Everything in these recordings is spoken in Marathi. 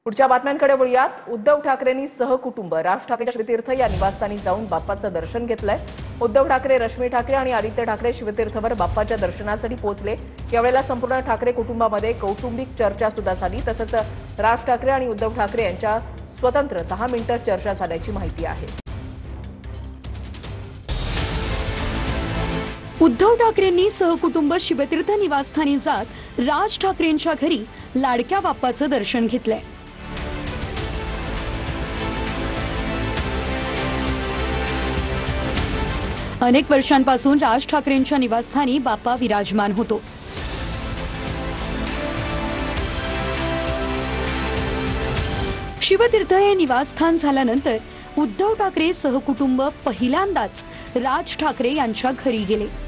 पुढच्या बातम्यांकडे वळूयात। उद्धव ठाकरेंनी सहकुटुंब राज ठाकरेंच्या शिवतीर्थ या निवासस्थानी जाऊन बाप्पाचं दर्शन घेतलंय। उद्धव ठाकरे, रश्मी ठाकरे आणि आदित्य ठाकरे शिवतीर्थवर बाप्पाच्या दर्शनासाठी पोहोचले। यावेळेला संपूर्ण ठाकरे कुटुंबामध्ये कौटुंबिक चर्चा सुद्धा झाली। तसंच राज ठाकरे आणि उद्धव ठाकरे यांच्या स्वतंत्र 10 मिनिटं चर्चा झाल्याची माहिती आहे। उद्धव ठाकरेंनी सहकुटुंब शिवतीर्थ निवासस्थानी जात राज ठाकरेंच्या घरी लाडक्या बाप्पाचं दर्शन घेतलंय। अनेक वर्षांपासून राज ठाकरेंच्या निवासस्थानी बाप्पा विराजमान होतो। शिवतीर्थ हे निवासस्थान झाल्यानंतर उद्धव ठाकरे सहकुटुंब पहिल्यांदाच राज ठाकरे यांच्या घरी गेले।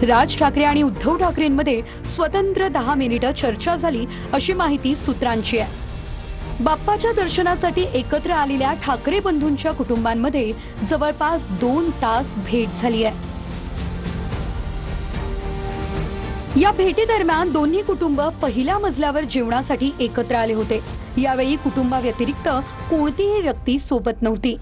राज ठाकरे आणि उद्धव ठाकरेंमध्ये स्वतंत्र 10 मिनिटं चर्चा झाली अशी माहिती सूत्रांची आहे। बाप्पाच्या दर्शनासाठी एकत्र आलेल्या ठाकरे बंधूंच्या कुटुंबांमध्ये जवळपास 2 तास भेट झाली आहे। या भेटीदरम्यान दोन्ही कुटुंब पहिल्या मजल्यावर जेवणासाठी एकत्र आले होते। यावेळी कुटुंबाव्यतिरिक्त कोणतीही व्यक्ती सोबत नव्हती।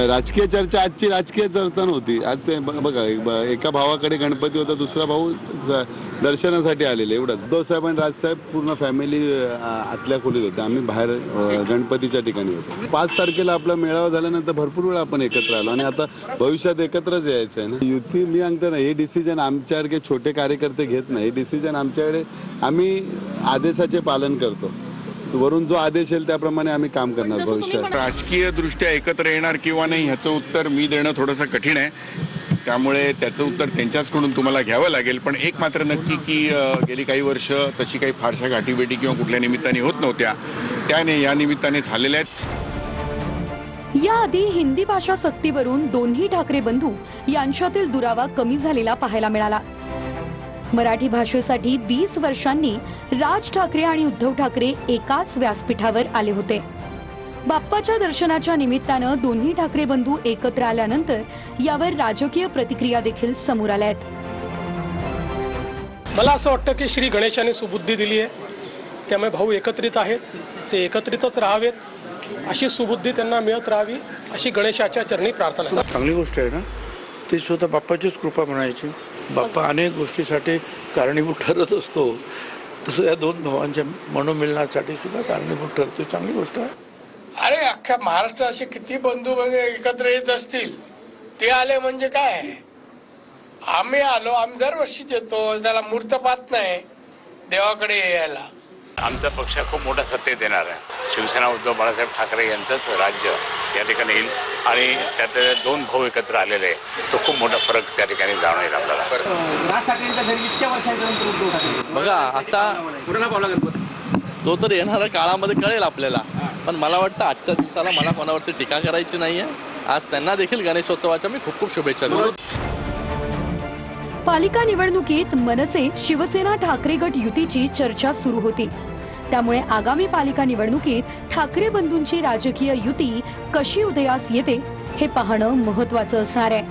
राजकीय चर्चा आजची राजकीय चर्चा नव्हती। आज ते बघा, एका भावाकडे गणपती होता, दुसरा भाऊ दर्शनासाठी आलेले, एवढंच। उद्धव साहेब आणि राजसाहेब पूर्ण फॅमिली आतल्या खोलीत होते, आम्ही बाहेर गणपतीच्या ठिकाणी होतो। 5 तारखेला आपला मेळावा झाल्यानंतर भरपूर वेळा आपण एकत्र आलो आणि आता भविष्यात एकत्रच यायचं आहे ना। युती मी सांगतो ना, हे डिसिजन आमच्यासारखे छोटे कार्यकर्ते घेत नाही। हे डिसिजन आमच्याकडे आम्ही आदेशाचे पालन करतो, वरून जो आदेश येईल त्याप्रमाणे आम्ही काम करणार। भविष्यात राजकीय दृष्ट्या एकत्र येणार किंवा नाही ह्याचं उत्तर मी देणं थोडंसं कठीण आहे, त्यामुळे त्याचं उत्तर त्यांच्याचकडून तुम्हाला घ्यावं लागेल। पण एक मात्र नक्की की गेली काही वर्ष तशी काही फारशा गाठीभेटी किंवा कुठल्या निमित्ताने होत नव्हत्या, त्याने या निमित्ताने झालेल्या आहेत। याआधी हिंदी भाषा सक्तीवरून दोन्ही ठाकरे बंधू यांच्यातील दुरावा कमी झालेला पाहायला मिळाला। मराठी भाषेसाठी 20 वर्षांनी राज ठाकरे आणि उद्धव ठाकरे एकाच व्यासपीठावर आले होते। बाप्पाच्या दर्शनाच्या निमित्तानं दोन्ही ठाकरे बंधू एकत्र आल्यानंतर यावर राजकीय प्रतिक्रिया देखील समोर आल्या आहेत। मला असं वाटतं की श्री गणेशाने सुबुद्धी दिली आहे, त्यामुळे भाऊ एकत्रित आहेत, ते एकत्रितच राहावेत अशी सुबुद्धी त्यांना मिळत राहावी अशी गणेशाच्या चरणी प्रार्थना। चांगली गोष्ट आहे ना, ती सुद्धा बाप्पाचीच कृपा म्हणायची। बाप्पा अनेक गोष्टीसाठी कारणीभूत ठरत असतो, तसं या 2 भावांच्या मनोमिलनासाठी सुद्धा कारणीभूत ठरतो। चांगली गोष्ट आहे। अरे अख्ख्या महाराष्ट्रात असे किती बंधू एकत्र येत असतील, ते आले म्हणजे काय? आम्ही आलो, आम्ही दरवर्षी येतो, त्याला मूर्त पाहत नाही देवाकडे यायला। आमचा पक्ष खूप मोठा सत्तेत देणार आहे। शिवसेना उद्धव बाळासाहेब ठाकरे यांचंच राज्य त्या ठिकाणी येईल आणि त्यात 2 भाऊ एकत्र आलेले, तो खूप मोठा फरक त्या ठिकाणी जाणवेल आपल्याला। राज ठाकरेंच्या घरी इतक्या वर्षांनंतर उद्धव ठाकरे बघा, आता तो तर येणाऱ्या काळामध्ये कळेल आपल्याला। पण मला वाटतं आजच्या दिवसाला मला कोणावरती टीका करायची नाहीये। आज त्यांना देखील गणेशोत्सवाच्या मी खूप खूप शुभेच्छा देतो। पालिका निवडणुकीत मनसे शिवसेना ठाकरे गट युतीची चर्चा सुरू होती, त्यामुळे आगामी पालिका निवडणुकीत ठाकरे बंधूंची राजकीय युती कशी उदयास येते हे पाहणं महत्त्वाचं असणार आहे।